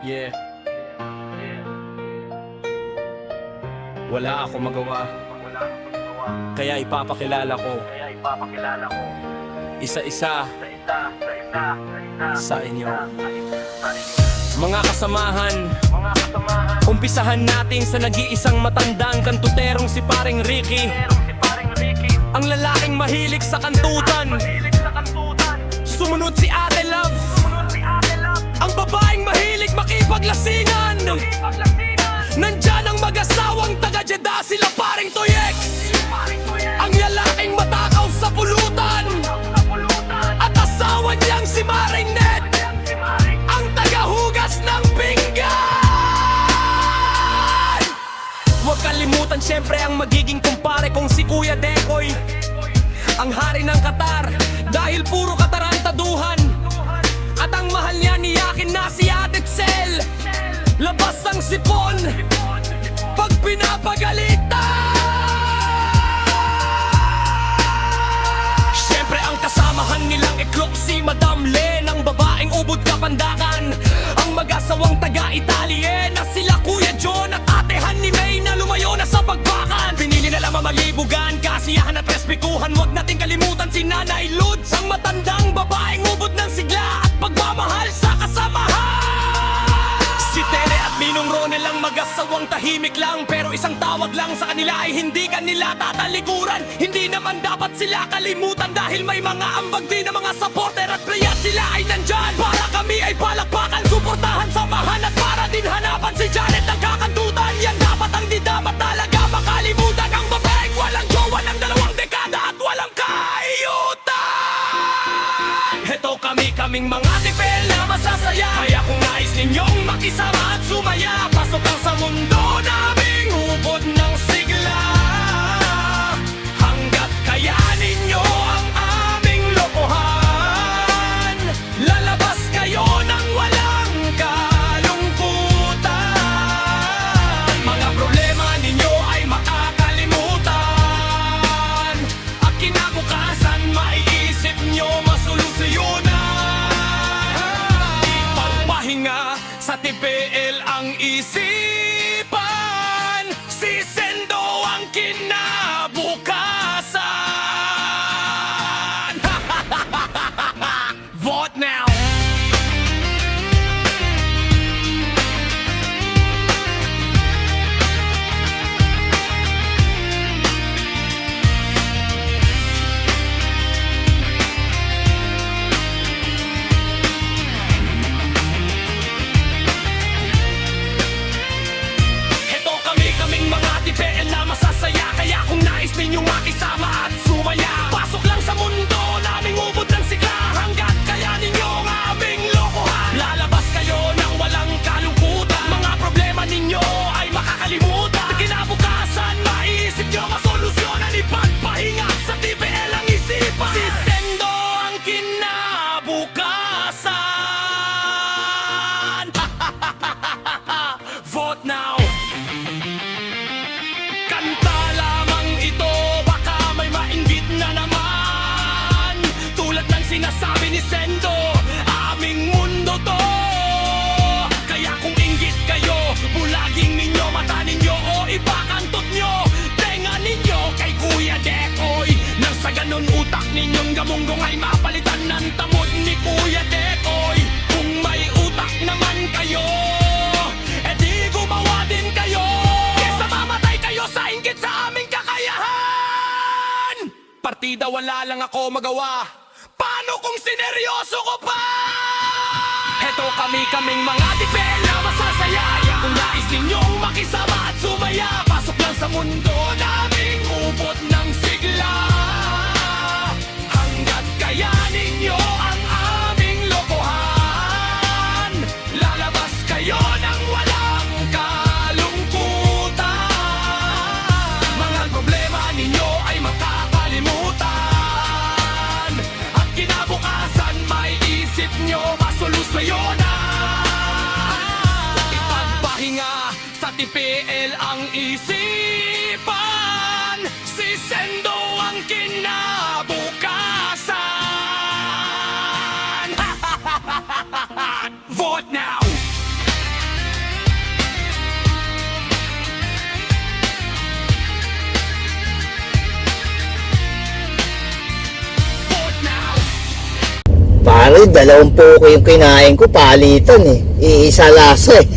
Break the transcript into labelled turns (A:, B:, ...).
A: Yeah. Wala ako magawa, kaya ipapakilala ko isa-isa sa inyo. Mga kasamahan, umpisahan natin sa nag-iisang matandang kantuterong si Paring Ricky. Ang lalaking mahilig sa kantutan, sumunod si Ate Love. Ang babaeng mahilig makipaglasingan. Nandyan ang mag-asawang taga-Jeddah, sila Paring Toyex. Ang lalaking matakaw sa pulutan, at asawa niyang si Maring Ned, ang tagahugas ng pinggan. Huwag kalimutan syempre ang magiging kumpare kong si Kuya Dekoy, ang hari ng Qatar, dahil puro katarantaduhan. At ang mahal niya niyakin na si Ate Tsel, labas ang sipon pag pinapagalitan. Siyempre ang kasamahan nilang iklop si Madam Len, ang babaeng ubod kapandakan, ang mag-asawang taga-Italye na sila Kuya John at atehan ni May na lumayo na sa pagbakan. Pinili na lang mamalibugan, kasiyahan at respekuhan. Huwag nating kalimutan si Nanay Lods, ang matandang babaeng ubod ng sigla at pagmamahal sa kasamahan. Si Tere at Ninong Ronel ang mag-asawang tahimik lang, pero isang tawag lang sa kanila ay hindi kanila tatalikuran. Hindi naman dapat sila kalimutan dahil may mga ambag din na mga supporter at player. Sila ay nandyan para kami ay palakpakan, suportahan, samahan at para din hanapan si Janet ang kakantutan. Yan dapat ang di dapat talaga makalimutan, ang babaeng walang jowa ng 2 dekada at walang kaayutan. Heto kaming mga tipel na masasaya, kaya kung nais ninyong makisama at sumaya, pasok lang sa mundo naming ubod ng sigla. Hanggat kayanin nyo ang aming lokohan, lalabas kayo ng walang kalungkutan. Mga problema ninyo ay makakalimutan, at kinabukasan maiisip nyo masolusyonan. Ipagpahinga sa TPL ang isipan, si Sendo ang kinabukasan. Vote now! Heto kaming mga TPL na masasaya, kaya kung nais ninyong makisama at sumaya, pasok lang sa mundo naming ubod ng sigla. Hanggat kayanin nyo ang aming lokohan, lalabas kayo ng walang kalungkutan. Mga problema ninyo ay makakalimutan, kinabukasan maiisip nyo masolusyonan. Ipagpahinga sa TPL ang isipan, si Sendo ang kinabukasan. Vote now! Kanta lamang ito, baka may mainggit na naman. Tulad ng sinasabi ni Sendo, aming mundo to. Kaya kung inggit kayo, bulaging ninyo mata ninyo o ipakantot nyo tenga ninyo kay Kuya Dekoy. Nang sa ganun utak ninyong gamunggong ay mapalitan ng tamod ni Kuya Dekoy. Kung may utak naman kayo, edi gumawa din kayo, kesa mamatay kayo sa inggit sa aming kakayahan. Partida wala lang ako magawa, paano kung sineryoso ko pa? Heto kaming mga tipel na masasaya, kaya kung nais ninyong makisama at sumaya, pasok lang sa mundo naming ubod ng sigla. Hanggat kayanin nyo ang aming lokohan, lalabas kayo ng walang kalungkutan. Mga problema ninyo ay makakalimutan, at kinabukasan may isip nyo masolusyonan. Ipagpahinga sa TPL ang isipan, si Sendo ang kinabukasan. Vote now!
B: Dalawang po ko yung kinain ko, palitan eh. Iisa lasa eh.